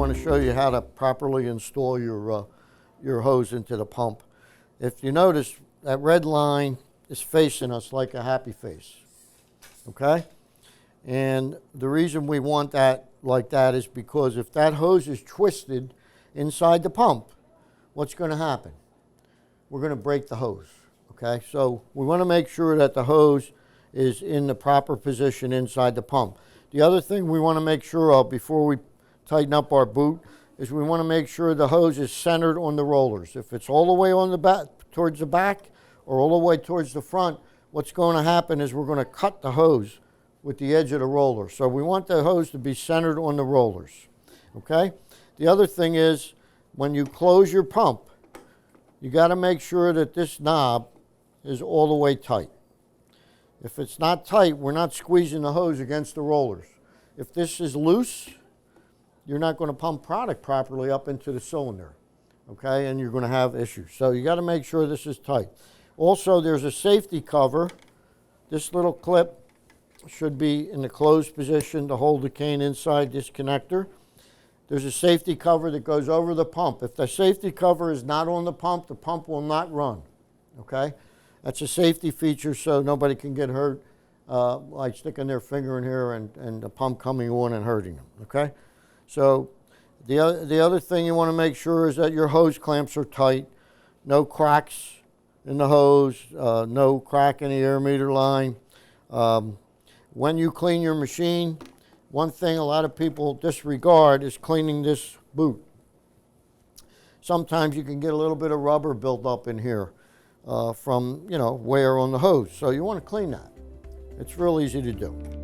want to show you how to properly install your hose into the pump. If you notice, that red line is facing us like a happy face, okay? And the reason we want that like that is because if that hose is twisted inside the pump, what's going to happen? We're going to break the hose, okay? So we want to make sure that the hose is in the proper position inside the pump. The other thing we want to make sure of before we tighten up our boot is we want to make sure the hose is centered on the rollers. If it's all the way on the back, towards the back, or all the way towards the front, what's going to happen is we're going to cut the hose with the edge of the roller. So we want the hose to be centered on the rollers, okay? The other thing is when you close your pump, you got to make sure that this knob is all the way tight. If it's not tight, we're not squeezing the hose against the rollers. If this is loose, you're not going to pump product properly up into the cylinder, okay? And you're going to have issues. So you got to make sure this is tight. Also, there's a safety cover. This little clip should be in the closed position to hold the cane inside this connector. There's a safety cover that goes over the pump. If the safety cover is not on the pump will not run, okay? That's a safety feature so nobody can get hurt, like sticking their finger in here and the pump coming on and hurting them, okay? So the other thing you want to make sure is that your hose clamps are tight, no cracks in the hose, no crack in the air meter line. When you clean your machine, one thing a lot of people disregard is cleaning this boot. Sometimes you can get a little bit of rubber built up in here from, wear on the hose. So you want to clean that. It's real easy to do.